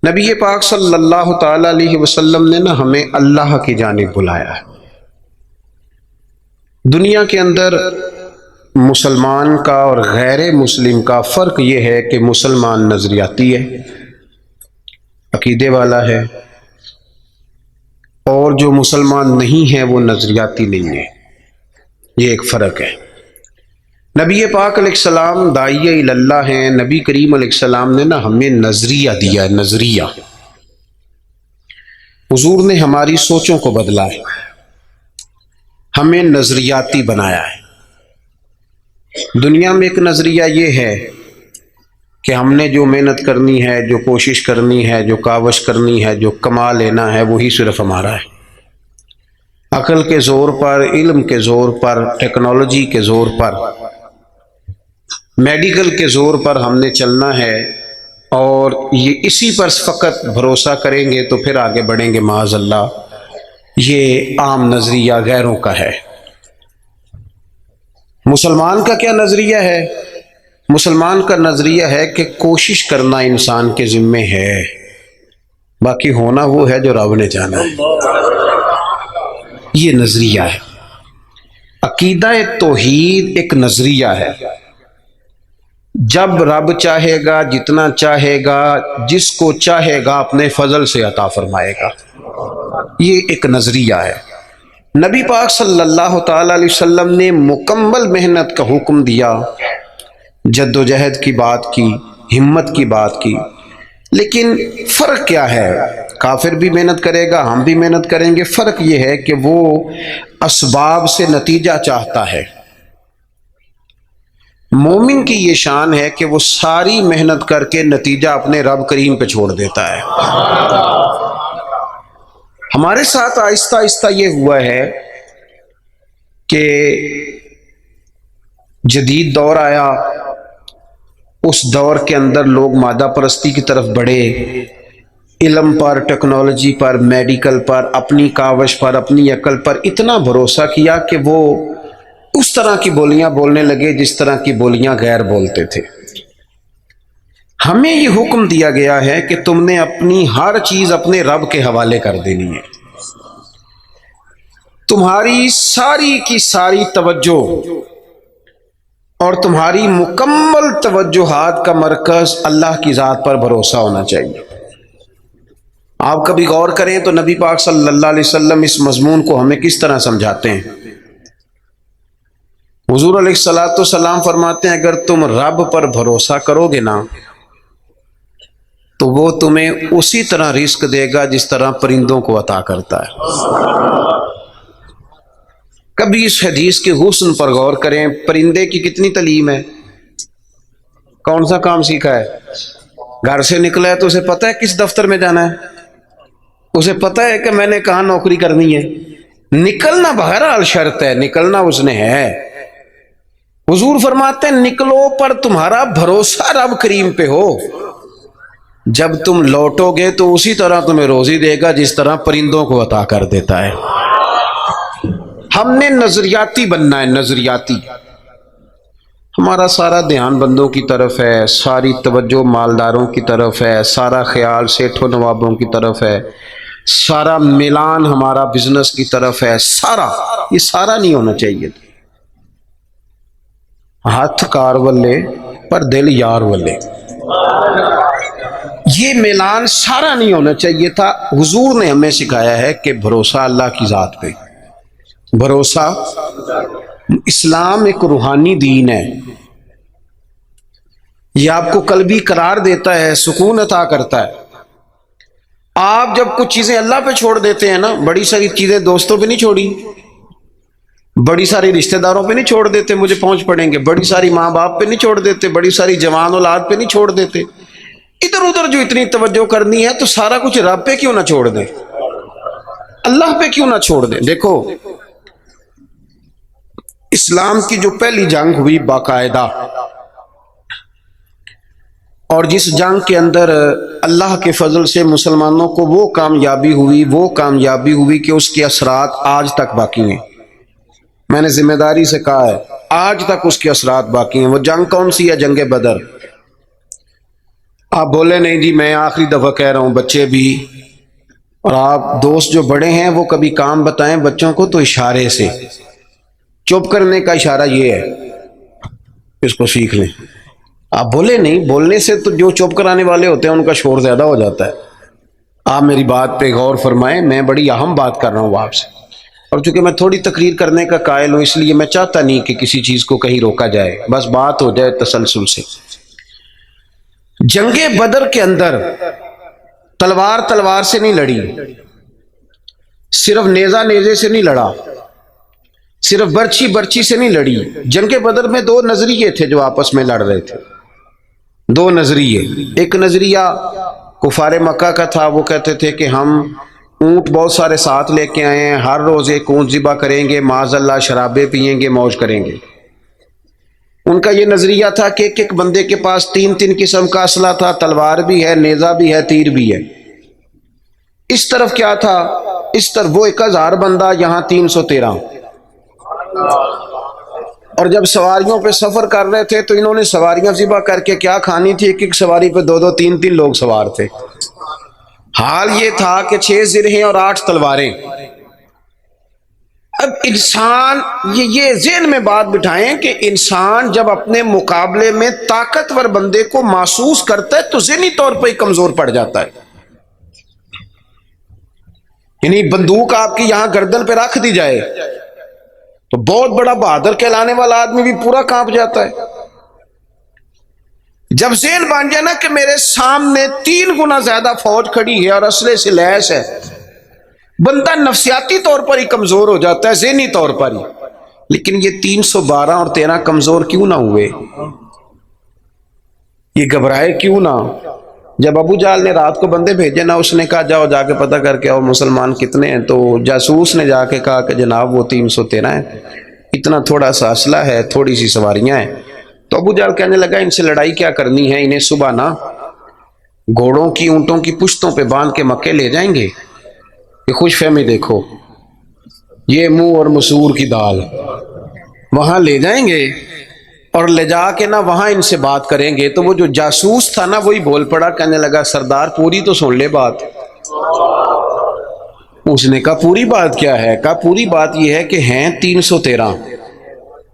نبی پاک صلی اللہ تعالی علیہ وسلم نے نا ہمیں اللہ کی جانب بلایا ہے۔ دنیا کے اندر مسلمان کا اور غیر مسلم کا فرق یہ ہے کہ مسلمان نظریاتی ہے، عقیدے والا ہے، اور جو مسلمان نہیں ہے وہ نظریاتی نہیں ہے۔ یہ ایک فرق ہے۔ نبی پاک علیہ السلام داعیہ اللہ ہیں۔ نبی کریم علیہ السلام نے نا ہمیں نظریہ دیا ہے، نظریہ۔ حضور نے ہماری سوچوں کو بدلا ہے، ہمیں نظریاتی بنایا ہے۔ دنیا میں ایک نظریہ یہ ہے کہ ہم نے جو محنت کرنی ہے، جو کوشش کرنی ہے، جو کاوش کرنی ہے، جو کما لینا ہے، وہی صرف ہمارا ہے۔ عقل کے زور پر، علم کے زور پر، ٹیکنالوجی کے زور پر، میڈیکل کے زور پر ہم نے چلنا ہے، اور یہ اسی پر فقط بھروسہ کریں گے تو پھر آگے بڑھیں گے معاذ اللہ۔ یہ عام نظریہ غیروں کا ہے۔ مسلمان کا کیا نظریہ ہے؟ مسلمان کا نظریہ ہے کہ کوشش کرنا انسان کے ذمے ہے، باقی ہونا وہ ہے جو رب نے جانا ہے۔ یہ نظریہ ہے۔ عقیدہ توحید ایک نظریہ ہے۔ جب رب چاہے گا، جتنا چاہے گا، جس کو چاہے گا اپنے فضل سے عطا فرمائے گا، یہ ایک نظریہ ہے۔ نبی پاک صلی اللہ تعالی علیہ وسلم نے مکمل محنت کا حکم دیا، جد و جہد کی بات کی، ہمت کی بات کی، لیکن فرق کیا ہے؟ کافر بھی محنت کرے گا، ہم بھی محنت کریں گے۔ فرق یہ ہے کہ وہ اسباب سے نتیجہ چاہتا ہے۔ مومن کی یہ شان ہے کہ وہ ساری محنت کر کے نتیجہ اپنے رب کریم پہ چھوڑ دیتا ہے۔ ہمارے ساتھ آہستہ آہستہ یہ ہوا ہے کہ جدید دور آیا، اس دور کے اندر لوگ مادہ پرستی کی طرف بڑھے، علم پر، ٹیکنالوجی پر، میڈیکل پر، اپنی کاوش پر، اپنی عقل پر اتنا بھروسہ کیا کہ وہ اس طرح کی بولیاں بولنے لگے جس طرح کی بولیاں غیر بولتے تھے۔ ہمیں یہ حکم دیا گیا ہے کہ تم نے اپنی ہر چیز اپنے رب کے حوالے کر دینی ہے۔ تمہاری ساری کی ساری توجہ اور تمہاری مکمل توجہات کا مرکز اللہ کی ذات پر بھروسہ ہونا چاہیے۔ آپ کبھی غور کریں تو نبی پاک صلی اللہ علیہ وسلم اس مضمون کو ہمیں کس طرح سمجھاتے ہیں۔ حضور علیہ الصلوۃ والسلام فرماتے ہیں اگر تم رب پر بھروسہ کرو گے نا تو وہ تمہیں اسی طرح رزق دے گا جس طرح پرندوں کو عطا کرتا ہے۔ کبھی اس حدیث کے حسن پر غور کریں۔ پرندے کی کتنی تعلیم ہے، کون سا کام سیکھا ہے؟ گھر سے نکلا ہے تو اسے پتہ ہے کس دفتر میں جانا ہے، اسے پتہ ہے کہ میں نے کہاں نوکری کرنی ہے۔ نکلنا بہرحال شرط ہے، نکلنا اس نے ہے۔ حضور فرماتے ہیں نکلو پر تمہارا بھروسہ رب کریم پہ ہو، جب تم لوٹو گے تو اسی طرح تمہیں روزی دے گا جس طرح پرندوں کو عطا کر دیتا ہے۔ ہم نے نظریاتی بننا ہے، نظریاتی۔ ہمارا سارا دھیان بندوں کی طرف ہے، ساری توجہ مالداروں کی طرف ہے، سارا خیال سیٹھوں نوابوں کی طرف ہے، سارا میلان ہمارا بزنس کی طرف ہے۔ سارا یہ سارا نہیں ہونا چاہیے۔ ہاتھ کار والے پر دل یار والے، یہ میلان سارا نہیں ہونا چاہیے تھا۔ حضور نے ہمیں سکھایا ہے کہ بھروسہ اللہ کی ذات پہ، بھروسہ۔ اسلام ایک روحانی دین ہے، یہ آپ کو قلبی قرار دیتا ہے، سکون عطا کرتا ہے۔ آپ جب کچھ چیزیں اللہ پہ چھوڑ دیتے ہیں نا، بڑی ساری چیزیں دوستوں پہ نہیں چھوڑی، بڑی ساری رشتہ داروں پہ نہیں چھوڑ دیتے مجھے پہنچ پڑیں گے، بڑی ساری ماں باپ پہ نہیں چھوڑ دیتے، بڑی ساری جوان اولاد پہ نہیں چھوڑ دیتے، ادھر ادھر جو اتنی توجہ کرنی ہے تو سارا کچھ رب پہ کیوں نہ چھوڑ دیں، اللہ پہ کیوں نہ چھوڑ دیں۔ دیکھو اسلام کی جو پہلی جنگ ہوئی باقاعدہ، اور جس جنگ کے اندر اللہ کے فضل سے مسلمانوں کو وہ کامیابی ہوئی کہ اس کے اثرات آج تک باقی ہیں۔ میں نے ذمہ داری سے کہا ہے آج تک اس کے اثرات باقی ہیں۔ وہ جنگ کون سی ہے؟ جنگ بدر۔ آپ بولے نہیں جی میں آخری دفعہ کہہ رہا ہوں، بچے بھی، اور آپ دوست جو بڑے ہیں وہ کبھی کام بتائیں بچوں کو تو اشارے سے، چپ کرنے کا اشارہ یہ ہے، اس کو سیکھ لیں۔ آپ بولے نہیں، بولنے سے تو جو چپ کرانے والے ہوتے ہیں ان کا شور زیادہ ہو جاتا ہے۔ آپ میری بات پہ غور فرمائیں، میں بڑی اہم بات کر رہا ہوں آپ سے، اور چونکہ میں تھوڑی تقریر کرنے کا قائل ہوں اس لیے میں چاہتا نہیں کہ کسی چیز کو کہیں روکا جائے، بس بات ہو جائے تسلسل سے۔ جنگ بدر کے اندر تلوار سے نہیں لڑی، صرف نیزہ نیزے سے نہیں لڑا، صرف برچھی سے نہیں لڑی۔ جنگ بدر میں دو نظریے تھے جو آپس میں لڑ رہے تھے، دو نظریے۔ ایک نظریہ کفار مکہ کا تھا، وہ کہتے تھے کہ ہم اونٹ بہت سارے ساتھ لے کے آئے ہیں، ہر روز ایک اونٹ ذبح کریں گے، معاذ اللہ شرابیں پیئیں گے، موج کریں گے۔ ان کا یہ نظریہ تھا کہ ایک ایک بندے کے پاس تین تین قسم کا اسلحہ تھا، تلوار بھی ہے، نیزہ بھی ہے، تیر بھی ہے۔ اس طرف کیا تھا، اس طرف وہ 1000 بندہ، یہاں 313۔ اور جب سواریوں پہ سفر کر رہے تھے تو انہوں نے سواریاں ذبح کر کے کیا کھانی تھی، ایک ایک سواری پہ 2 2 3 3 لوگ سوار تھے۔ حال یہ تھا کہ 6 زرہیں اور 8 تلواریں۔ اب انسان یہ ذہن میں بات بٹھائیں کہ انسان جب اپنے مقابلے میں طاقتور بندے کو محسوس کرتا ہے تو ذہنی طور پر ہی کمزور پڑ جاتا ہے۔ یعنی بندوق آپ کی یہاں گردن پہ رکھ دی جائے تو بہت بڑا بہادر کہلانے والا آدمی بھی پورا کانپ جاتا ہے۔ جب ذہن بن جائے نا کہ میرے سامنے 3 گنا زیادہ فوج کھڑی ہے اور اسلحے سے لیس ہے، بندہ نفسیاتی طور پر ہی کمزور ہو جاتا ہے، ذہنی طور پر ہی۔ لیکن یہ 312 اور 13 کمزور کیوں نہ ہوئے؟ یہ گھبرائے کیوں نہ؟ جب ابو جہل نے رات کو بندے بھیجے نا، اس نے کہا جاؤ جا کے پتہ کر کے آؤ مسلمان کتنے ہیں، تو جاسوس نے جا کے کہا کہ جناب وہ 313 ہیں، اتنا تھوڑا سا اسلحہ ہے، تھوڑی سی سواریاں ہیں۔ تو ابو جہل کہنے لگا ان سے لڑائی کیا کرنی ہے، انہیں صبح نا گھوڑوں کی اونٹوں کی پشتوں پہ باندھ کے مکے لے جائیں گے۔ یہ خوش فہمی دیکھو، یہ منہ اور مسور کی دال، وہاں لے جائیں گے اور لے جا کے نا وہاں ان سے بات کریں گے۔ تو وہ جو جاسوس تھا نا وہی بول پڑا، کہنے لگا سردار پوری تو سن لے بات۔ اس نے کہا پوری بات کیا ہے؟ کہا پوری بات یہ ہے کہ ہیں 313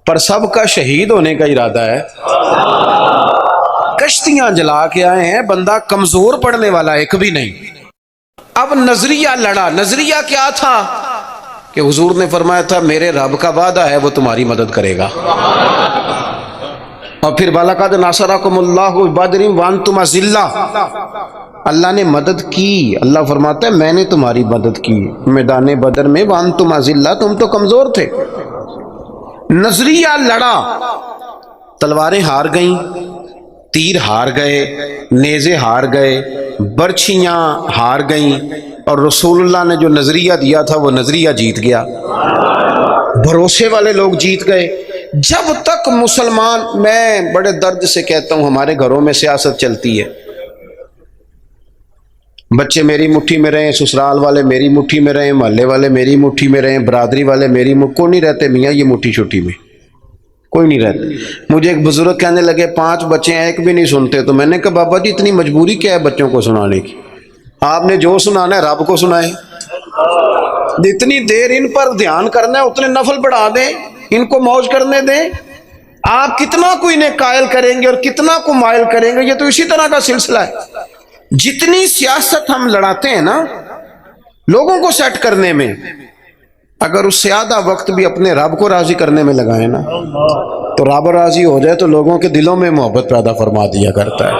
پر سب کا شہید ہونے کا ارادہ ہے، کشتیاں جلا کے آئے ہیں، بندہ کمزور پڑنے والا ایک بھی نہیں۔ اب نظریہ لڑا۔ نظریہ کیا تھا کہ حضور نے فرمایا تھا میرے رب کا وعدہ ہے وہ تمہاری مدد کرے گا، اور پھر وَلَقَدْ نَصَرَكُمُ اللَّهُ بِبَدْرٍ وَأَنْتُمْ أَذِلَّةٌ، اللہ نے مدد کی۔ اللہ فرماتا ہے میں نے تمہاری مدد کی میدان بدر میں، وَأَنْتُمْ أَذِلَّةٌ، تم تو کمزور تھے۔ نظریہ لڑا، تلواریں ہار گئیں، تیر ہار گئے، نیزے ہار گئے، برچھیاں ہار گئیں، اور رسول اللہ نے جو نظریہ دیا تھا وہ نظریہ جیت گیا، بھروسے والے لوگ جیت گئے۔ جب تک مسلمان، میں بڑے درد سے کہتا ہوں ہمارے گھروں میں سیاست چلتی ہے، بچے میری مٹھی میں رہیں، سسرال والے میری مٹھی میں رہیں، محلے والے میری مٹھی میں رہیں، برادری والے میری کوئی نہیں رہتے میاں یہ مٹھی چھٹی میں، کوئی نہیں رہتے۔ مجھے ایک بزرگ کہنے لگے 5 بچے ہیں ایک بھی نہیں سنتے، تو میں نے کہا بابا جی اتنی مجبوری کیا ہے بچوں کو سنانے کی؟ آپ نے جو سنانا ہے رب کو سنائیں، جتنی دیر ان پر دھیان کرنا ہے اتنے نفل بڑھا دیں، ان کو موج کرنے دیں۔ آپ کتنا کو انہیں قائل کریں گے اور کتنا کو مائل کریں گے، یہ تو اسی طرح کا سلسلہ ہے۔ جتنی سیاست ہم لڑاتے ہیں نا لوگوں کو سیٹ کرنے میں، اگر اس سے آدھا وقت بھی اپنے رب کو راضی کرنے میں لگائیں نا تو رب راضی ہو جائے تو لوگوں کے دلوں میں محبت پیدا فرما دیا کرتا ہے۔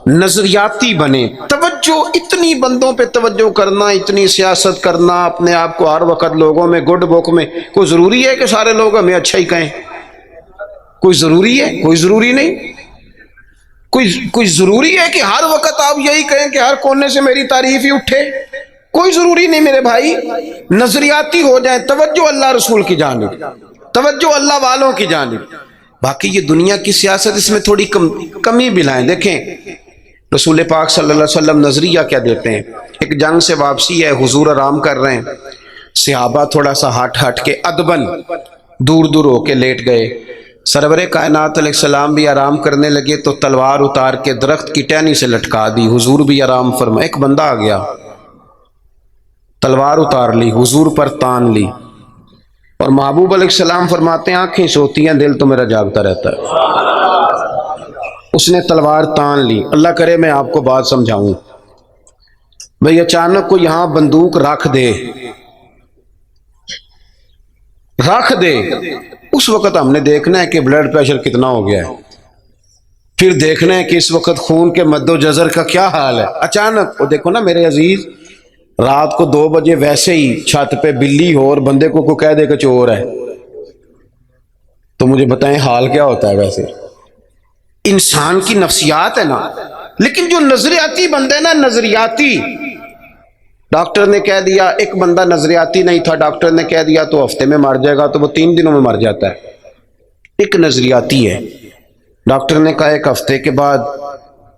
نظریاتی بنے، توجہ، اتنی بندوں پہ توجہ کرنا، اتنی سیاست کرنا، اپنے آپ کو ہر وقت لوگوں میں گڈ بک میں، کوئی ضروری ہے کہ سارے لوگ ہمیں اچھا ہی کہیں؟ کوئی ضروری ہے؟ کوئی ضروری نہیں۔ کوئی ضروری ہے کہ ہر وقت آپ یہی کہیں کہ ہر کونے سے میری تعریف ہی اٹھے؟ کوئی ضروری نہیں میرے بھائی۔ نظریاتی ہو جائیں، توجہ اللہ رسول کی جانب، توجہ اللہ والوں کی جانب۔ باقی یہ دنیا کی سیاست اس میں تھوڑی کمی بھی لائیں۔ دیکھیں رسول پاک صلی اللہ علیہ وسلم نظریہ کیا دیتے ہیں؟ ایک جنگ سے واپسی ہے، حضور آرام کر رہے ہیں، صحابہ تھوڑا سا ہٹ کے ادبن دور دور ہو کے لیٹ گئے۔ سرور کائنات علیہ السلام بھی آرام کرنے لگے تو تلوار اتار کے درخت کی ٹہنی سے لٹکا دی، حضور بھی آرام فرما۔ ایک بندہ آ گیا، تلوار اتار لی، حضور پر تان لی، اور محبوب علیہ السلام فرماتے ہیں آنکھیں سوتی ہیں، دل تو میرا جاگتا رہتا ہے۔ اس نے تلوار تان لی۔ اللہ کرے میں آپ کو بات سمجھاؤں، بھئی اچانک کو یہاں بندوق رکھ دے، اس وقت ہم نے دیکھنا ہے کہ بلڈ پریشر کتنا ہو گیا ہے، پھر دیکھنا ہے کہ اس وقت خون کے مد و جزر کا کیا حال ہے۔ اچانک وہ دیکھو نا میرے عزیز، رات کو 2 بجے ویسے ہی چھت پہ بلی ہو اور بندے کو کہہ دے کہ چور ہے، تو مجھے بتائیں حال کیا ہوتا ہے؟ ویسے انسان کی نفسیات ہے نا۔ لیکن جو نظریاتی بندے نا، نظریاتی، ڈاکٹر نے کہہ دیا، ایک بندہ نظریاتی نہیں تھا، ڈاکٹر نے کہہ دیا تو ہفتے میں مر جائے گا، تو وہ 3 دنوں میں مر جاتا ہے۔ ایک نظریاتی ہے، ڈاکٹر نے کہا 1 ہفتے کے بعد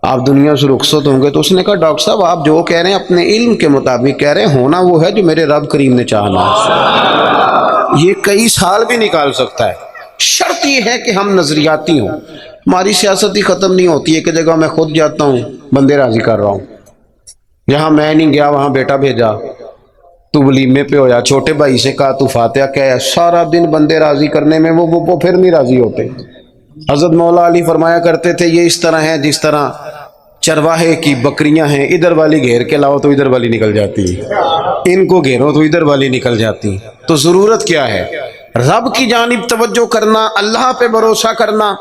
آپ دنیا سے رخصت ہوں گے، تو اس نے کہا ڈاکٹر صاحب آپ جو کہہ رہے ہیں اپنے علم کے مطابق کہہ رہے ہیں، ہونا وہ ہے جو میرے رب کریم نے چاہنا ہے۔ یہ کئی سال بھی نکال سکتا ہے، شرط یہ ہے کہ ہم نظریاتی ہوں۔ ہماری سیاست ہی ختم نہیں ہوتی ہے کہ جگہ میں خود جاتا ہوں بندے راضی کر رہا ہوں، جہاں میں نہیں گیا وہاں بیٹا بھیجا، تو ولیمے پہ ہویا، چھوٹے بھائی سے کہا تو فاتحہ کہہ، سارا دن بندے راضی کرنے میں وہ پھر نہیں راضی ہوتے۔ حضرت مولا علی فرمایا کرتے تھے یہ اس طرح ہے جس طرح چرواہے کی بکریاں ہیں، ادھر والی گھیر کے لاؤ تو ادھر والی نکل جاتی، ان کو گھیرو تو ادھر والی نکل جاتی۔ تو ضرورت کیا ہے؟ رب کی جانب توجہ کرنا، اللہ پہ بھروسہ کرنا۔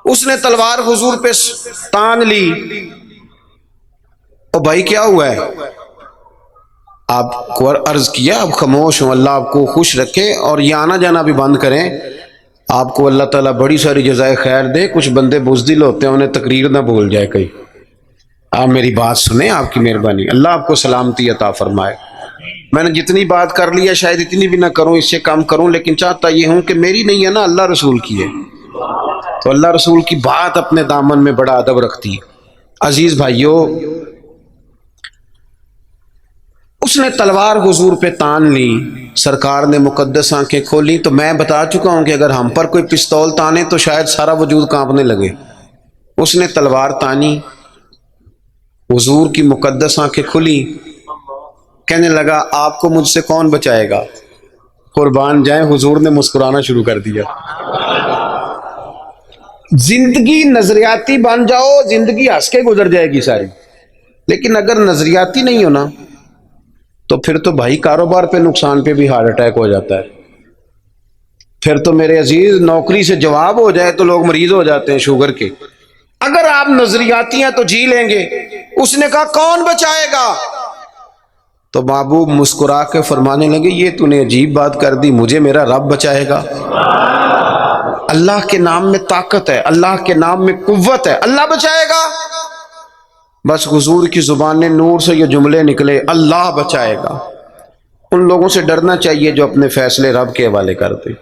اس نے تلوار حضور پہ تان لی۔ او بھائی کیا ہوا ہے؟ آپ کو عرض کیا آپ خاموش ہوں، اللہ آپ کو خوش رکھے اور یہ آنا جانا بھی بند کریں، آپ کو اللہ تعالیٰ بڑی ساری جزائے خیر دے۔ کچھ بندے بزدل ہوتے ہیں، انہیں تقریر نہ بھول جائے کہیں۔ آپ میری بات سنیں، آپ کی مہربانی، اللہ آپ کو سلامتی عطا فرمائے۔ میں نے جتنی بات کر لی ہے شاید اتنی بھی نہ کروں، اس سے کم کروں، لیکن چاہتا یہ ہوں کہ میری نہیں ہے نا، اللہ رسول کی ہے، تو اللہ رسول کی بات اپنے دامن میں بڑا ادب رکھتی ہے۔ عزیز بھائیو، اس نے تلوار حضور پہ تان لی، سرکار نے مقدس آنکھیں کھولی۔ تو میں بتا چکا ہوں کہ اگر ہم پر کوئی پستول تانے تو شاید سارا وجود کانپنے لگے۔ اس نے تلوار تانی، حضور کی مقدس آنکھیں کھلی، کہنے لگا آپ کو مجھ سے کون بچائے گا؟ قربان جائیں، حضور نے مسکرانا شروع کر دیا۔ زندگی نظریاتی بن جاؤ، زندگی ہنس کے گزر جائے گی ساری، لیکن اگر نظریاتی نہیں ہونا تو پھر تو بھائی کاروبار پہ نقصان پہ بھی ہارٹ اٹیک ہو جاتا ہے۔ پھر تو میرے عزیز نوکری سے جواب ہو جائے تو لوگ مریض ہو جاتے ہیں شوگر کے۔ اگر آپ نظریاتی ہیں تو جی لیں گے۔ اس نے کہا کون بچائے گا؟ تو محبوب مسکرا کے فرمانے لگے یہ تو نے عجیب بات کر دی، مجھے میرا رب بچائے گا۔ اللہ کے نام میں طاقت ہے، اللہ کے نام میں قوت ہے، اللہ بچائے گا۔ بس حضور کی زبان نور سے یہ جملے نکلے، اللہ بچائے گا۔ ان لوگوں سے ڈرنا چاہیے جو اپنے فیصلے رب کے حوالے کر دیں۔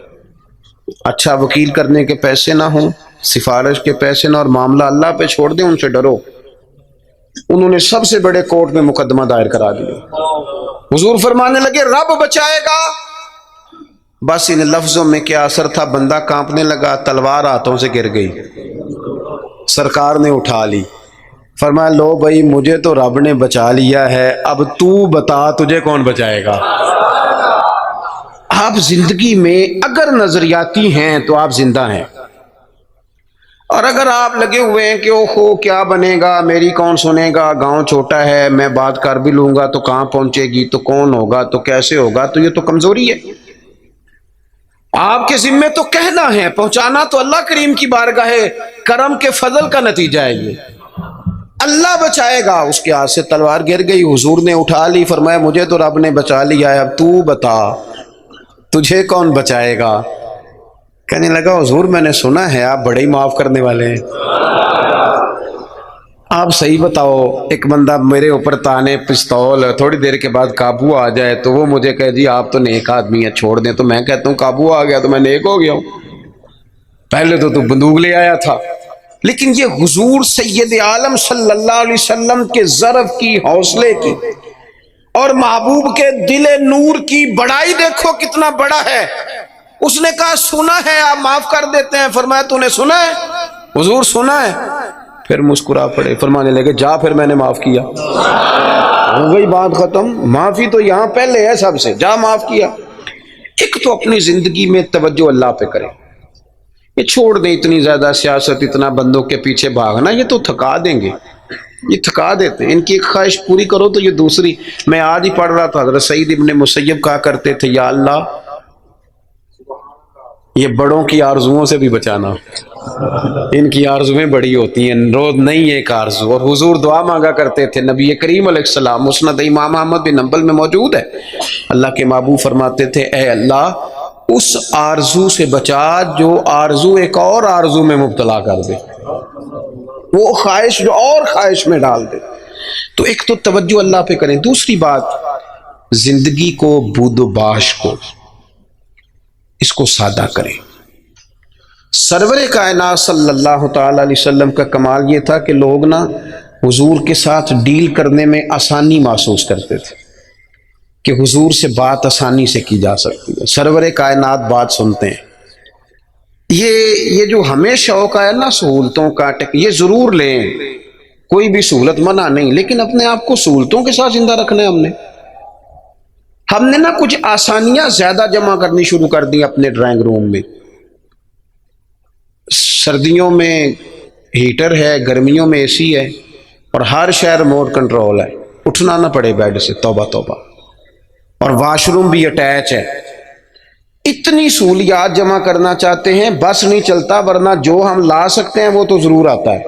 اچھا وکیل کرنے کے پیسے نہ ہوں، سفارش کے پیسے نہ، اور معاملہ اللہ پہ چھوڑ دیں، ان سے ڈرو۔ انہوں نے سب سے بڑے کورٹ میں مقدمہ دائر کرا دیا۔ حضور فرمانے لگے رب بچائے گا۔ بس ان لفظوں میں کیا اثر تھا، بندہ کانپنے لگا، تلوار ہاتھوں سے گر گئی، سرکار نے اٹھا لی، فرمایا لو بھائی مجھے تو رب نے بچا لیا ہے، اب تو بتا تجھے کون بچائے گا۔ آپ زندگی میں اگر نظریاتی ہیں تو آپ زندہ ہیں، اور اگر آپ لگے ہوئے ہیں کہ اوہو کیا بنے گا، میری کون سنے گا، گاؤں چھوٹا ہے، میں بات کر بھی لوں گا تو کہاں پہنچے گی، تو کون ہوگا، تو کیسے ہوگا، تو یہ تو کمزوری ہے۔ آپ کے ذمے تو کہنا ہے، پہنچانا تو اللہ کریم کی بارگاہ کرم کے فضل کا نتیجہ ہے یہ۔ اللہ بچائے گا۔ اس کے ہاتھ سے تلوار گر گئی، حضور نے اٹھا لی، فرمایا مجھے تو رب نے بچا لیا ہے، اب تو بتا تجھے کون بچائے گا۔ کہنے لگا حضور میں نے سنا ہے آپ بڑے ہی معاف کرنے والے ہیں، آپ صحیح بتاؤ، ایک بندہ میرے اوپر تانے پستول، تھوڑی دیر کے بعد قابو آ جائے تو وہ مجھے کہے جی آپ تو نیک آدمی ہیں چھوڑ دیں، تو میں کہتا ہوں قابو آ گیا تو میں نیک ہو گیا ہوں، پہلے تو بندوق لے آیا تھا۔ لیکن یہ حضور سید عالم صلی اللہ علیہ وسلم کے ضرف کی، حوصلے کی، اور محبوب کے دل نور کی بڑائی دیکھو کتنا بڑا ہے۔ اس نے کہا سنا ہے آپ معاف کر دیتے ہیں. فرمایا تو نے سنا ہے؟ حضور سنا ہے. پھر مسکرا پڑے, فرمانے لگے جا پھر میں نے معاف کیا. ہو گئی بات ختم. معافی تو یہاں پہلے ہے سب سے, جا معاف کیا. ایک تو اپنی زندگی میں توجہ اللہ پہ کرے. یہ چھوڑ دیں اتنی زیادہ سیاست, اتنا بندوں کے پیچھے بھاگنا, یہ تو تھکا دیں گے, یہ تھکا دیتے ہیں. ان کی ایک خواہش پوری کرو تو یہ دوسری. میں آج ہی پڑھ رہا تھا, حضرت سعید ابن مسیب کہا کرتے تھے یا اللہ یہ بڑوں کی آرزوؤں سے بھی بچانا, ان کی آرزویں بڑی ہوتی ہیں, روز نہیں ہے ایک آرزو. اور حضور دعا مانگا کرتے تھے, نبی کریم علیہ السلام مسند امام احمد بن حنبل میں موجود ہے, اللہ کے محبوب فرماتے تھے اے اللہ اس آرزو سے بچا جو آرزو ایک اور آرزو میں مبتلا کر دے, وہ خواہش جو اور خواہش میں ڈال دے. تو ایک تو توجہ اللہ پہ کریں. دوسری بات, زندگی کو بود و باش کو اس کو سادہ کریں. سرور کائنات صلی اللہ تعالی علیہ وسلم کا کمال یہ تھا کہ لوگ نا حضور کے ساتھ ڈیل کرنے میں آسانی محسوس کرتے تھے کہ حضور سے بات آسانی سے کی جا سکتی ہے. سرور کائنات بات سنتے ہیں. یہ جو ہمیں شوق ہے نا سہولتوں کا, یہ ضرور لیں, کوئی بھی سہولت منع نہیں, لیکن اپنے آپ کو سہولتوں کے ساتھ زندہ رکھنا ہے. ہم نے نا کچھ آسانیاں زیادہ جمع کرنی شروع کر دی اپنے ڈرائنگ روم میں. سردیوں میں ہیٹر ہے, گرمیوں میں اے سی ہے, اور ہر شہر ریموٹ کنٹرول ہے, اٹھنا نہ پڑے بیڈ سے, توبہ توبہ. اور واش روم بھی اٹیچ ہے. اتنی سہولیات جمع کرنا چاہتے ہیں, بس نہیں چلتا, ورنہ جو ہم لا سکتے ہیں وہ تو ضرور آتا ہے.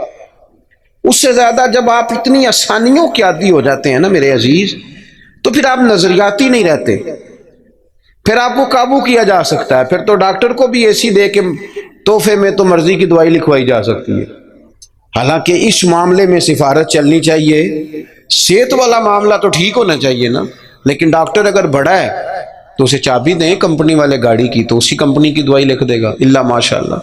اس سے زیادہ جب آپ اتنی آسانیوں کے عادی ہو جاتے ہیں نا میرے عزیز, تو پھر آپ نظریاتی نہیں رہتے, پھر آپ کو قابو کیا جا سکتا ہے. پھر تو ڈاکٹر کو بھی اے سی دے کے تحفے میں تو مرضی کی دوائی لکھوائی جا سکتی ہے. حالانکہ اس معاملے میں سفارت چلنی چاہیے. صحت والا معاملہ تو ٹھیک ہونا چاہیے نا, لیکن ڈاکٹر اگر بڑا ہے تو اسے چابی دیں کمپنی والے گاڑی کی, تو اسی کمپنی کی دوائی لکھ دے گا, اللہ ماشاء اللہ.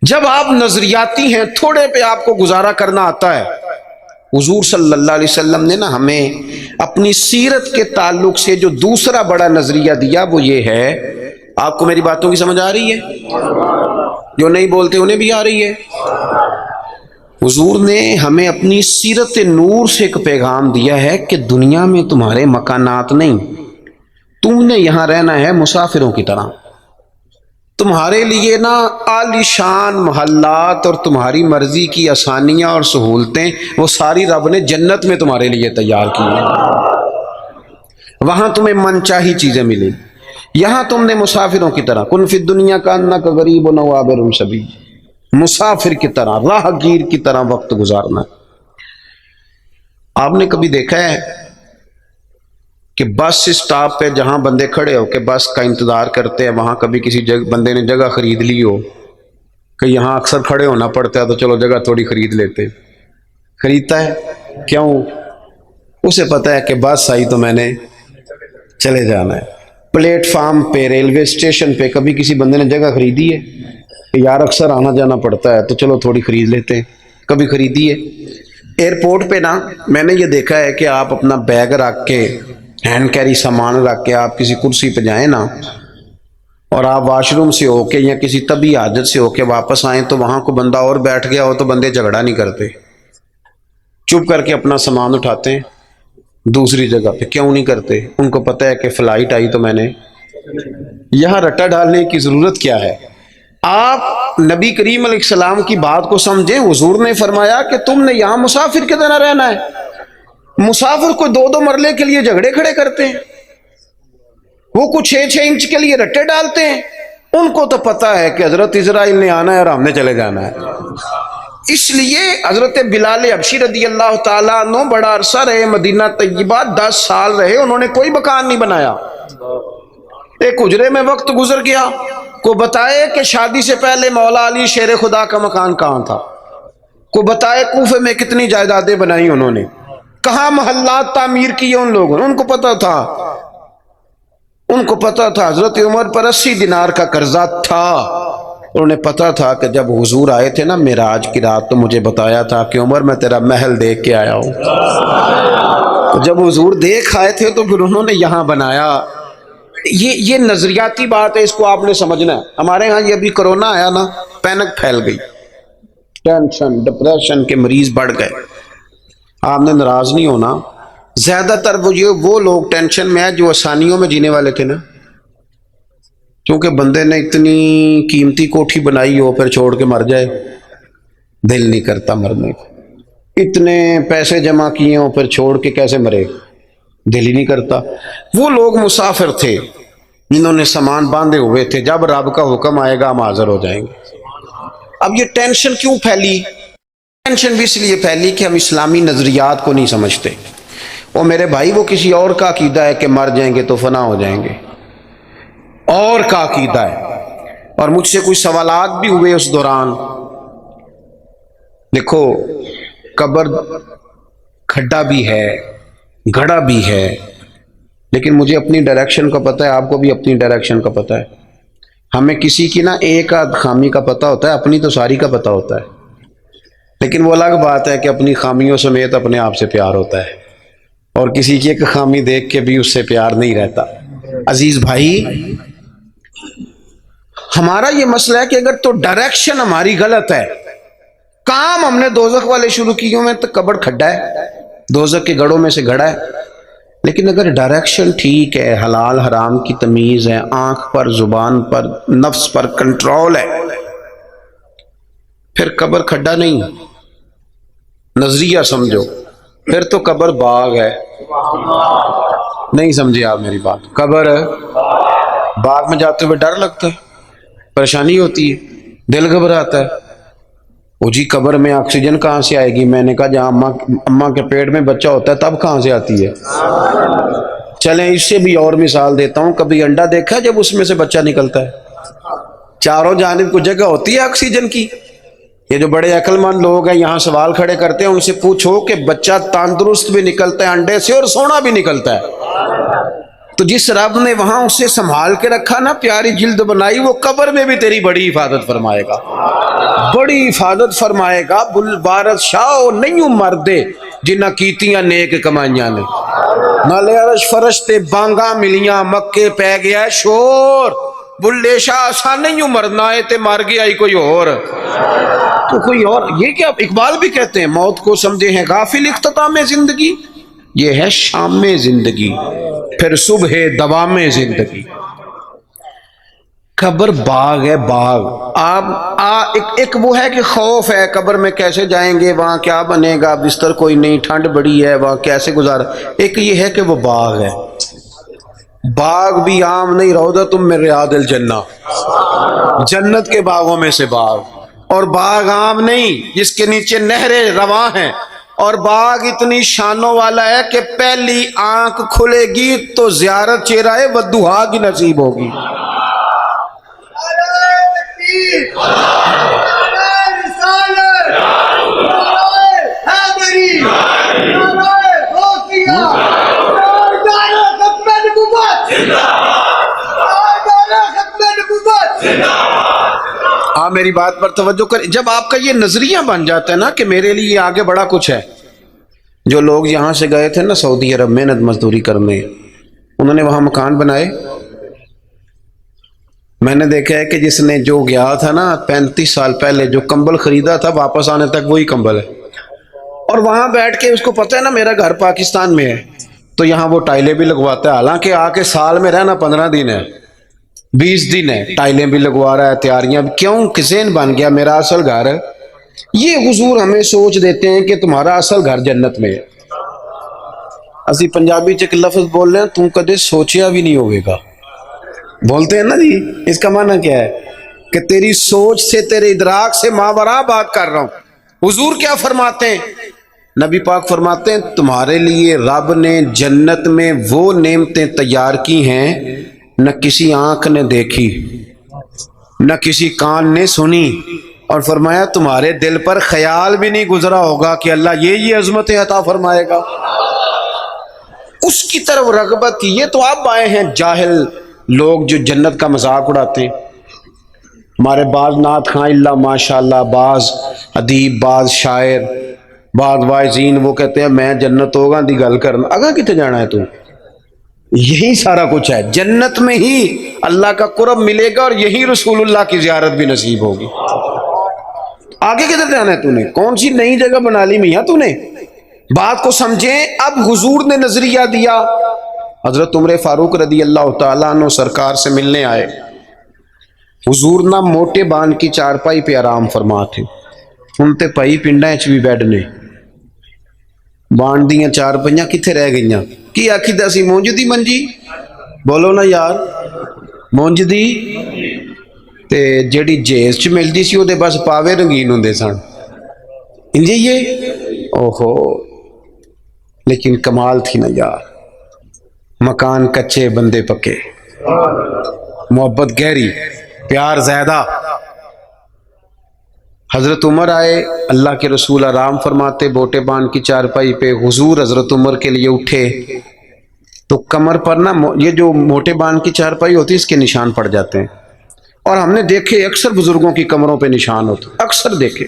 جب آپ نظریاتی ہیں, تھوڑے پہ آپ کو گزارا کرنا آتا ہے. حضور صلی اللہ علیہ وسلم نے نا ہمیں اپنی سیرت کے تعلق سے جو دوسرا بڑا نظریہ دیا وہ یہ ہے, آپ کو میری باتوں کی سمجھ آ رہی ہے؟ جو نہیں بولتے انہیں بھی آ رہی ہے. حضور نے ہمیں اپنی سیرت نور سے ایک پیغام دیا ہے کہ دنیا میں تمہارے مکانات نہیں, تم نے یہاں رہنا ہے مسافروں کی طرح. تمہارے لیے نا عالی شان محلات اور تمہاری مرضی کی آسانیاں اور سہولتیں وہ ساری رب نے جنت میں تمہارے لیے تیار کی ہیں. وہاں تمہیں من چاہی چیزیں ملیں. یہاں تم نے مسافروں کی طرح, کن فی الدنیا کانک غریب و عابر سبیل, مسافر کی طرح, راہ گیر کی طرح وقت گزارنا. آپ نے کبھی دیکھا ہے کہ بس اسٹاپ پہ جہاں بندے کھڑے ہو کے بس کا انتظار کرتے ہیں, وہاں کبھی کسی بندے نے جگہ خرید لی ہو کہ یہاں اکثر کھڑے ہونا پڑتا ہے تو چلو جگہ تھوڑی خرید لیتے. خریدتا ہے کیوں؟ اسے پتا ہے کہ بس آئی تو میں نے چلے جانا ہے. پلیٹ فارم پہ, ریلوے اسٹیشن پہ کبھی کسی بندے نے جگہ خریدی ہے کہ یار اکثر آنا جانا پڑتا ہے تو چلو تھوڑی خرید لیتے ہیں؟ کبھی خریدی ہے؟ ایئرپورٹ پہ نا میں نے یہ دیکھا ہے کہ آپ اپنا بیگ رکھ کے, ہینڈ کیری سامان رکھ کے آپ کسی کرسی پہ جائیں نا, اور آپ واش روم سے ہو کے یا کسی طبی حاجت سے ہو کے واپس آئیں تو وہاں کو بندہ اور بیٹھ گیا ہو تو بندے جھگڑا نہیں کرتے, چپ کر کے اپنا سامان اٹھاتے ہیں دوسری جگہ پہ. کیوں نہیں کرتے؟ ان کو پتہ ہے کہ فلائٹ آئی تو میں نے یہاں رٹا ڈالنے کی ضرورت کیا ہے. آپ نبی کریم علیہ السلام کی بات کو سمجھیں. حضور نے فرمایا کہ تم نے یہاں مسافر کی طرح رہنا ہے. مسافر کو 2 مرلے کے لیے جھگڑے کھڑے کرتے ہیں, وہ کچھ 6 انچ کے لیے رٹے ڈالتے ہیں. ان کو تو پتا ہے کہ حضرت اسرائیل نے آنا ہے اور ہم نے چلے جانا ہے. اس لیے حضرت بلال حبشی رضی اللہ تعالیٰ عنہ بڑا عرصہ رہے مدینہ طیبہ, 10 سال رہے, انہوں نے کوئی مکان نہیں بنایا. ایک حجرے میں وقت گزر گیا, کو بتائے کہ شادی سے پہلے مولا علی شیر خدا کا مکان کہاں تھا, کو بتائے کوفے میں کتنی جائیدادیں بنائی انہوں نے, کہاں محلات تعمیر کیے ان لوگوں نے. ان کو پتا تھا, ان کو پتا تھا حضرت عمر پر 80 دینار کا قرضہ تھا. انہوں نے پتا تھا کہ جب حضور آئے تھے نا معراج کی رات تو مجھے بتایا تھا کہ عمر میں تیرا محل دیکھ کے آیا ہوں. جب حضور دیکھ آئے تھے تو پھر انہوں نے یہاں بنایا. یہ نظریاتی بات ہے، اس کو آپ نے سمجھنا ہے. ہمارے ہاں یہ ابھی کرونا آیا نا، پینک پھیل گئی، ٹینشن ڈپریشن کے مریض بڑھ گئے. آپ نے ناراض نہیں ہونا، زیادہ تر وہ لوگ ٹینشن میں ہیں جو آسانیوں میں جینے والے تھے نا. کیونکہ بندے نے اتنی قیمتی کوٹھی بنائی ہو پھر چھوڑ کے مر جائے، دل نہیں کرتا مرنے کو. اتنے پیسے جمع کیے ہوں پھر چھوڑ کے کیسے مرے، دل ہی نہیں کرتا. وہ لوگ مسافر تھے جنہوں نے سامان باندھے ہوئے تھے، جب رب کا حکم آئے گا ہم حاضر ہو جائیں گے. اب یہ ٹینشن کیوں پھیلی؟ ٹینشن بھی اس لیے پھیلی کہ ہم اسلامی نظریات کو نہیں سمجھتے. وہ میرے بھائی وہ کسی اور کا عقیدہ ہے کہ مر جائیں گے تو فنا ہو جائیں گے، اور کا عقیدہ ہے. اور مجھ سے کچھ سوالات بھی ہوئے اس دوران. دیکھو قبر کھڈا بھی ہے، گڑھا بھی ہے، لیکن مجھے اپنی ڈائریکشن کا پتہ ہے، آپ کو بھی اپنی ڈائریکشن کا پتہ ہے. ہمیں کسی کی نا ایک آدھ خامی کا پتہ ہوتا ہے، اپنی تو ساری کا پتہ ہوتا ہے. لیکن وہ الگ بات ہے کہ اپنی خامیوں سمیت اپنے آپ سے پیار ہوتا ہے، اور کسی کی ایک خامی دیکھ کے بھی اس سے پیار نہیں رہتا. عزیز بھائی، ہمارا یہ مسئلہ ہے کہ اگر تو ڈائریکشن ہماری غلط ہے، کام ہم نے دوزخ والے شروع کیے میں، تو کبر کھڈا ہے، دوزخ کے گڑھوں میں سے گڑھا ہے. لیکن اگر ڈائریکشن ٹھیک ہے، حلال حرام کی تمیز ہے، آنکھ پر زبان پر نفس پر کنٹرول ہے، پھر قبر کھڈا نہیں. نظریہ سمجھو، پھر تو قبر باغ ہے. نہیں سمجھے آپ میری بات؟ قبر باغ میں جاتے ہوئے ڈر لگتا ہے، پریشانی ہوتی ہے، دل گھبراتا ہے. وہ جی قبر میں آکسیجن کہاں سے آئے گی؟ میں نے کہا جہاں اماں کے پیٹ میں بچہ ہوتا ہے تب کہاں سے آتی ہے؟ چلیں اس سے بھی اور مثال دیتا ہوں. کبھی انڈا دیکھا جب اس میں سے بچہ نکلتا ہے؟ چاروں جانب کو جگہ ہوتی ہے آکسیجن کی. یہ جو بڑے عقل مند لوگ ہیں یہاں سوال کھڑے کرتے ہیں، ان سے پوچھو کہ بچہ تندرست بھی نکلتا ہے انڈے سے اور سونا بھی نکلتا ہے. تو جس رب نے وہاں اسے سنبھال کے رکھا نا، پیاری جلد بنائی، وہ قبر میں بھی تیری بڑی حفاظت فرمائے گا، بڑی حفاظت فرمائے گا. بل بارت شاہ نہیں مردے جنہ کیتیاں نیک کمائیاں نے، نالے عرش فرشتے بانگاں ملیاں، مکے پہ گیا ہے شور. بلے شاہ آسان نہیں مرنا ہے تے مر گیا ہی کوئی اور. تو کوئی اور، یہ کیا اقبال بھی کہتے ہیں، موت کو سمجھے ہیں غافل اختتام زندگی، یہ ہے شام زندگی پھر صبح دوام زندگی. قبر باغ ہے، باغ. آپ ایک وہ ہے کہ خوف ہے قبر میں کیسے جائیں گے، وہاں کیا بنے گا، بستر کوئی نہیں، ٹھنڈ بڑی ہے، وہاں کیسے گزارا. ایک یہ ہے کہ وہ باغ ہے. باغ بھی عام نہیں، روضۃ من ریاض الجنہ، جنت کے باغوں میں سے باغ. اور باغ عام نہیں جس کے نیچے نہریں رواں ہیں، اور باغ اتنی شانوں والا ہے کہ پہلی آنکھ کھلے گی تو زیارت چہرہ ودھا کی نصیب ہوگی. آپ میری بات پر توجہ کر. جب آپ کا یہ نظریہ بن جاتا ہے نا کہ میرے لیے آگے بڑا کچھ ہے. جو لوگ یہاں سے گئے تھے نا سعودی عرب محنت مزدوری کرنے، انہوں نے وہاں مکان بنائے. میں نے دیکھا ہے کہ جس نے جو گیا تھا نا 35 سال پہلے جو کمبل خریدا تھا، واپس آنے تک وہی کمبل ہے. اور وہاں بیٹھ کے اس کو پتہ ہے نا میرا گھر پاکستان میں ہے، تو یہاں وہ ٹائلیں بھی لگواتا ہے. حالانکہ آ کے سال میں رہنا 15 دن ہے، 20 دن ہے، ٹائلیں بھی لگوا رہا ہے، تیاریاں بھی. کیوں؟ کسین بن گیا میرا اصل گھر. یہ حضور ہمیں سوچ دیتے ہیں کہ تمہارا اصل گھر جنت میں ہے. اسی پنجابی چ ایک لفظ بول رہے ہیں، تم کدے سوچیا بھی نہیں ہوئے گا، بولتے ہیں نا جی. اس کا معنی کیا ہے؟ کہ تیری سوچ سے، تیرے ادراک سے ماورا بات کر رہا ہوں. حضور کیا فرماتے ہیں؟ نبی پاک فرماتے ہیں تمہارے لیے رب نے جنت میں وہ نعمتیں تیار کی ہیں نہ کسی آنکھ نے دیکھی، نہ کسی کان نے سنی. اور فرمایا تمہارے دل پر خیال بھی نہیں گزرا ہوگا کہ اللہ یہ عظمتیں عطا فرمائے گا. اس کی طرف رغبت کی. یہ تو آپ آئے ہیں جاہل لوگ جو جنت کا مذاق اڑاتے ہیں. ہمارے بعض نعت خواں اللہ ماشاءاللہ، بعض ادیب، بعض شاعر، بعض واعظین، وہ کہتے ہیں میں جنت ہوگا دی گل کرنا. اگاں کتے جانا ہے تو؟ یہی سارا کچھ ہے، جنت میں ہی اللہ کا قرب ملے گا اور یہی رسول اللہ کی زیارت بھی نصیب ہوگی۔ آگے کدھر جانا ہے تو نے؟ کون سی نئی جگہ بنا لی میاں تو نے؟ بات کو سمجھیں۔ اب حضور نے نظریہ دیا، حضرت عمر فاروق رضی اللہ تعالیٰ عنہ سرکار سے ملنے آئے۔ حضور نہ موٹے بان کی چارپائی پہ آرام فرما تھے، ان تے پائی پنڈا بھی بیڈ نے، بان دیاں چار پہیاں کتھے رہ گئیاں؟ کی آکھی دا سی مونج دی منجی، بولو نا یار، مونج دی تے جیڑی جیز چ ملدی سی او دے بس پاوے رنگین ہوندے سن، انجے یہ اوہو، لیکن کمال تھی نا یار، مکان کچے بندے پکے، محبت گہری، پیار زیادہ۔ حضرت عمر آئے، اللہ کے رسول آرام فرماتے بوٹے بان کی چارپائی پہ، حضور حضرت عمر کے لیے اٹھے تو کمر پر نا یہ جو موٹے بان کی چارپائی ہوتی ہے اس کے نشان پڑ جاتے ہیں، اور ہم نے دیکھے اکثر بزرگوں کی کمروں پہ نشان ہوتے، اکثر دیکھے۔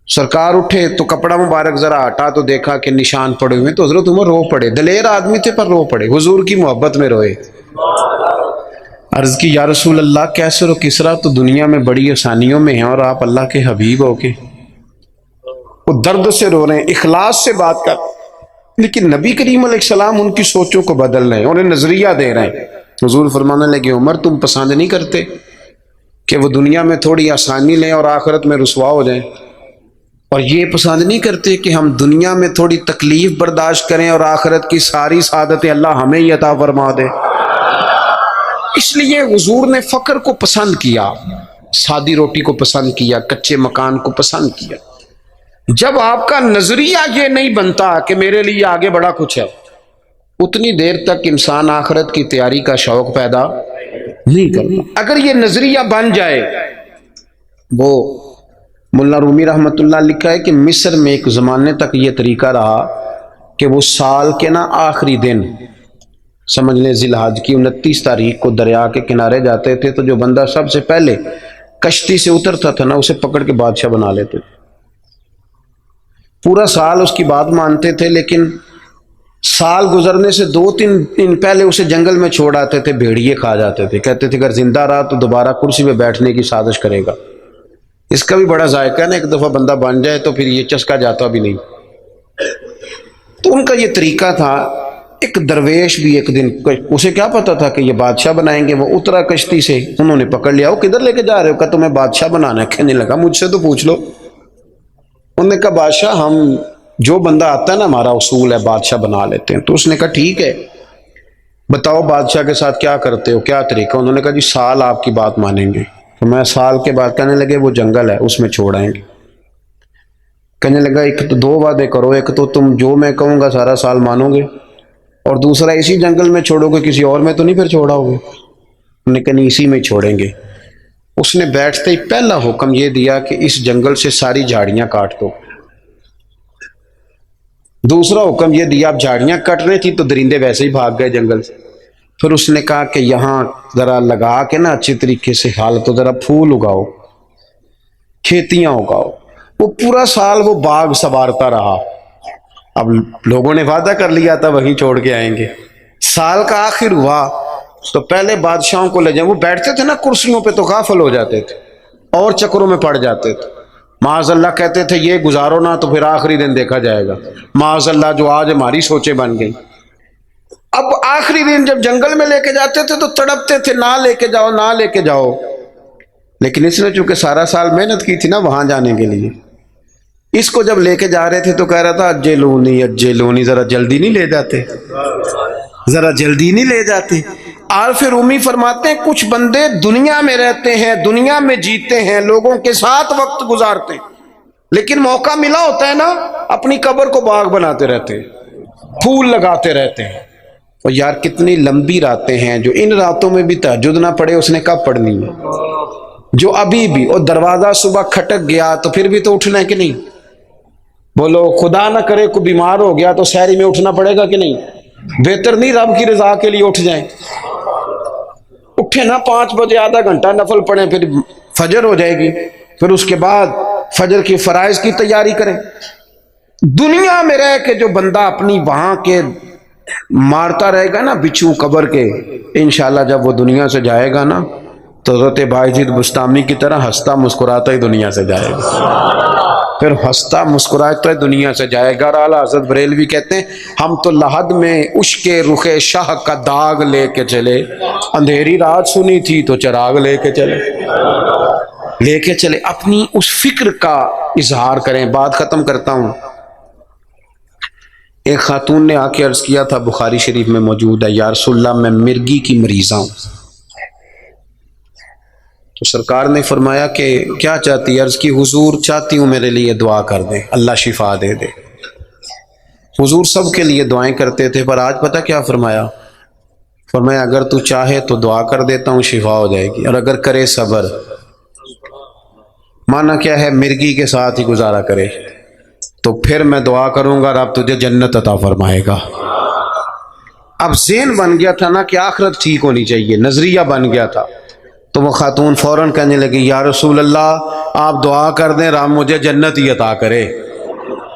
سرکار اٹھے تو کپڑا مبارک ذرا ہٹا تو دیکھا کہ نشان پڑے ہوئے، تو حضرت عمر رو پڑے، دلیر آدمی تھے پر رو پڑے، حضور کی محبت میں روئے۔ عرض کی یا رسول اللہ، کیسر و کسرا تو دنیا میں بڑی آسانیوں میں ہیں اور آپ اللہ کے حبیب ہو کے؟ وہ درد سے رو رہے ہیں، اخلاص سے بات کر، لیکن نبی کریم علیہ السلام ان کی سوچوں کو بدل رہے ہیں، انہیں نظریہ دے رہے ہیں۔ حضور فرمانے لگے عمر تم پسند نہیں کرتے کہ وہ دنیا میں تھوڑی آسانی لیں اور آخرت میں رسوا ہو جائیں، اور یہ پسند نہیں کرتے کہ ہم دنیا میں تھوڑی تکلیف برداشت کریں اور آخرت کی ساری سعادتیں اللہ ہمیں ہی عطا فرما دے؟ اس لیے حضور نے فقر کو پسند کیا، سادی روٹی کو پسند کیا، کچے مکان کو پسند کیا۔ جب آپ کا نظریہ یہ نہیں بنتا کہ میرے لیے آگے بڑا کچھ ہے، اتنی دیر تک انسان آخرت کی تیاری کا شوق پیدا نہیں کرتا۔ اگر یہ نظریہ بن جائے، وہ ملا رومی رحمۃ اللہ لکھا ہے کہ مصر میں ایک زمانے تک یہ طریقہ رہا کہ وہ سال کے نا آخری دن، سمجھ لیں ذی الحج کی 29 تاریخ کو دریا کے کنارے جاتے تھے تو جو بندہ سب سے پہلے کشتی سے اترتا تھا نا اسے پکڑ کے بادشاہ بنا لیتے تھے۔ پورا سال اس کی بات مانتے تھے، لیکن سال گزرنے سے 2-3 دن پہلے اسے جنگل میں چھوڑ آتے تھے، بھیڑیے کھا جاتے تھے، کہتے تھے اگر زندہ رہا تو دوبارہ کرسی پہ بیٹھنے کی سازش کرے گا۔ اس کا بھی بڑا ذائقہ ہے نا، ایک دفعہ بندہ بن جائے تو پھر یہ چسکا جاتا بھی نہیں۔ تو ان کا یہ طریقہ تھا۔ ایک درویش بھی ایک دن، اسے کیا پتا تھا کہ یہ بادشاہ بنائیں گے، وہ اترا کشتی سے، انہوں نے پکڑ لیا، وہ کدھر لے کے جا رہے ہو؟ کہا تمہیں بادشاہ بنانا ہے۔ کہنے لگا مجھ سے تو پوچھ لو۔ انہوں نے کہا بادشاہ ہم جو بندہ آتا ہے نا ہمارا اصول ہے بادشاہ بنا لیتے ہیں۔ تو اس نے کہا ٹھیک ہے، بتاؤ بادشاہ کے ساتھ کیا کرتے ہو، کیا طریقہ؟ انہوں نے کہا جی سال آپ کی بات مانیں گے۔ تو میں سال کے بعد کہنے لگے وہ جنگل ہے اس میں چھوڑ آئیں گے۔ کہنے لگا ایک تو 2 وعدے کرو، ایک تو تم جو میں کہوں گا سارا سال مانو گے، اور دوسرا اسی جنگل میں چھوڑو گے، کسی اور میں تو نہیں پھر چھوڑاؤ گے؟ انہوں نے کہا نہیں اسی میں چھوڑیں گے۔ اس نے بیٹھتے ہی پہلا حکم یہ دیا کہ اس جنگل سے ساری جھاڑیاں کاٹ دو۔ دوسرا حکم یہ دیا، اب جھاڑیاں کٹ رہی تھی تو درندے ویسے ہی بھاگ گئے جنگل سے۔ پھر اس نے کہا کہ یہاں ذرا لگا کے نا اچھی طریقے سے حالت تو ذرا پھول اگاؤ، کھیتیاں اگاؤ۔ وہ پورا سال وہ باغ سنوارتا رہا۔ اب لوگوں نے وعدہ کر لیا تھا وہیں چھوڑ کے آئیں گے۔ سال کا آخر ہوا تو پہلے بادشاہوں کو لے جائیں، وہ بیٹھتے تھے نا کرسیوں پہ تو غافل ہو جاتے تھے اور چکروں میں پڑ جاتے تھے۔ معاذ اللہ کہتے تھے یہ گزارو نا تو پھر آخری دن دیکھا جائے گا۔ معاذ اللہ جو آج ہماری سوچیں بن گئی۔ اب آخری دن جب جنگل میں لے کے جاتے تھے تو تڑپتے تھے، نہ لے کے جاؤ نہ لے کے جاؤ، لیکن اس نے چونکہ سارا سال محنت کی تھی نا وہاں جانے کے لیے، اس کو جب لے کے جا رہے تھے تو کہہ رہا تھا اجلونی، ذرا جلدی نہیں لے جاتے، ذرا جلدی نہیں لے جاتے۔ عارف رومی فرماتے ہیں کچھ بندے دنیا میں رہتے ہیں، دنیا میں جیتے ہیں، لوگوں کے ساتھ وقت گزارتے ہیں، لیکن موقع ملا ہوتا ہے نا اپنی قبر کو باغ بناتے رہتے ہیں، پھول لگاتے رہتے ہیں۔ اور یار کتنی لمبی راتیں ہیں، جو ان راتوں میں بھی تہجد نہ پڑھے اس نے کب پڑھنی ہے؟ جو ابھی بھی، اور دروازہ صبح کھٹک گیا تو پھر بھی تو اٹھنا ہے کہ نہیں؟ بولو خدا نہ کرے کوئی بیمار ہو گیا تو سحری میں اٹھنا پڑے گا کہ نہیں؟ بہتر نہیں رب کی رضا کے لیے اٹھ جائیں؟ اٹھے نا 5 بجے، آدھا گھنٹہ نفل پڑھیں، پھر فجر ہو جائے گی، پھر اس کے بعد فجر کی فرائض کی تیاری کریں۔ دنیا میں رہ کے جو بندہ اپنی وہاں کے مارتا رہے گا نا بچھو قبر کے، انشاءاللہ جب وہ دنیا سے جائے گا نا تو حضرت باعزید بستامی کی طرح ہنستا مسکراتا ہی دنیا سے جائے گا، پھر ہنستا مسکراتا ہی دنیا سے جائے گا۔ اور اعلیٰ حضرت بریلوی کہتے ہیں ہم تو لحد میں عشق رخ شاہ کا داغ لے کے چلے، اندھیری رات سنی تھی تو چراغ لے کے چلے اپنی اس فکر کا اظہار کریں۔ بات ختم کرتا ہوں۔ ایک خاتون نے آ کے عرض کیا تھا، بخاری شریف میں موجود ہے، یا رسول اللہ میں مرگی کی مریضہ ہوں۔ تو سرکار نے فرمایا کہ کیا چاہتی ہے؟ عرض کی حضور چاہتی ہوں میرے لیے دعا کر دیں، اللہ شفا دے دے۔ حضور سب کے لیے دعائیں کرتے تھے، پر آج پتہ کیا فرمایا؟ فرمایا اگر تو چاہے تو دعا کر دیتا ہوں، شفا ہو جائے گی، اور اگر کرے صبر۔ معنی کیا ہے؟ مرگی کے ساتھ ہی گزارا کرے، تو پھر میں دعا کروں گا رب تجھے جنت عطا فرمائے گا۔ اب ذہن بن گیا تھا نا کہ آخرت ٹھیک ہونی چاہیے، نظریہ بن گیا تھا، تو وہ خاتون فوراً کہنے لگی یا رسول اللہ آپ دعا کر دیں رب مجھے جنت ہی عطا کرے۔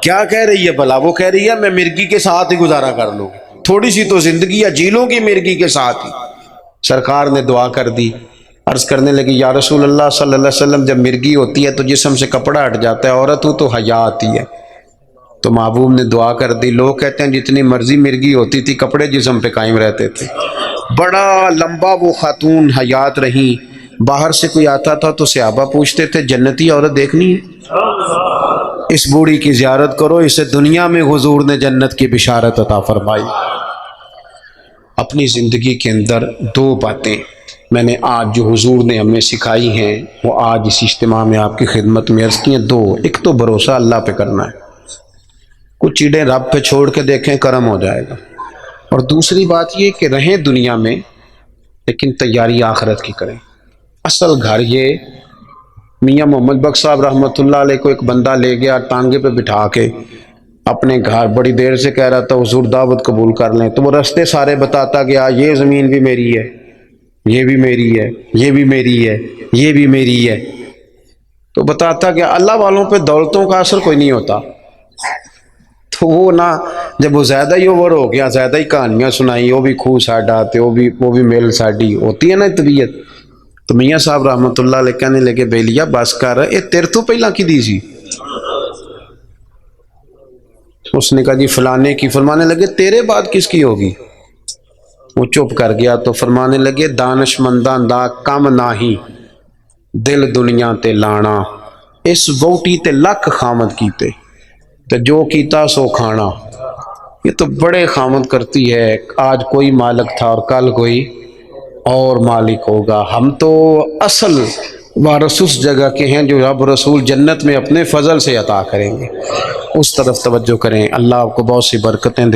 کیا کہہ رہی ہے بھلا؟ وہ کہہ رہی ہے میں مرگی کے ساتھ ہی گزارا کر لوں، تھوڑی سی تو زندگی ہے، جی لوں گی مرگی کے ساتھ ہی۔ سرکار نے دعا کر دی، عرض کرنے لگی یا رسول اللہ صلی اللہ علیہ وسلم جب مرگی ہوتی ہے تو جسم سے کپڑا ہٹ جاتا ہے، عورت ہو تو حیا آتی ہے۔ تو محبوب نے دعا کر دی۔ لوگ کہتے ہیں جتنی مرضی مرگی ہوتی تھی کپڑے جسم پہ قائم رہتے تھے۔ بڑا لمبا وہ خاتون حیات رہی، باہر سے کوئی آتا تھا تو صحابہ پوچھتے تھے جنتی عورت دیکھنی ہے؟ اس بوڑھی کی زیارت کرو، اسے دنیا میں حضور نے جنت کی بشارت عطا فرمائی۔ اپنی زندگی کے اندر دو باتیں میں نے آج جو حضور نے ہمیں سکھائی ہیں وہ آج اس اجتماع میں آپ کی خدمت میں عرض کی ہیں۔ دو، ایک تو بھروسہ اللہ پہ کرنا ہے، کچھ چیزیں رب پہ چھوڑ کے دیکھیں کرم ہو جائے گا، اور دوسری بات یہ کہ رہیں دنیا میں لیکن تیاری آخرت کی کریں۔ اصل گھر یہ میاں محمد بخش صاحب رحمۃ اللہ علیہ کو ایک بندہ لے گیا ٹانگے پہ بٹھا کے اپنے گھر، بڑی دیر سے کہہ رہا تھا حضور دعوت قبول کر لیں، تو وہ رستے سارے بتاتا گیا یہ زمین بھی میری ہے، یہ بھی میری ہے، یہ بھی میری ہے، یہ بھی میری ہے، تو بتاتا گیا۔ اللہ والوں پہ دولتوں کا اثر کوئی نہیں ہوتا، تو وہ نا جب وہ زیادہ ہی اوور ہو گیا، زیادہ ہی کہانیاں سنائی، وہ بھی خوہ ساڈا تے وہ بھی میل ساڈی ہوتی ہے نا طبیعت، تو میاں صاحب رحمۃ اللہ علیہ کہنے لگے بیلیا بس کر، اے تیر تو پہلا کی دی سی؟ اس نے کہا جی فلانے کی۔ فرمانے لگے تیرے بعد کس کی ہوگی؟ وہ چپ کر گیا، تو فرمانے لگے دانش منداں دا کم ناہی دل دنیا تے لانا، اس ووٹی تے لکھ خامد کیتے تے جو کیتا سو کھانا۔ یہ تو بڑے خامد کرتی ہے، آج کوئی مالک تھا اور کل کوئی اور مالک ہوگا۔ ہم تو اصل وارث اس جگہ کے ہیں جو رب رسول جنت میں اپنے فضل سے عطا کریں گے، اس طرف توجہ کریں۔ اللہ آپ کو بہت سی برکتیں دے۔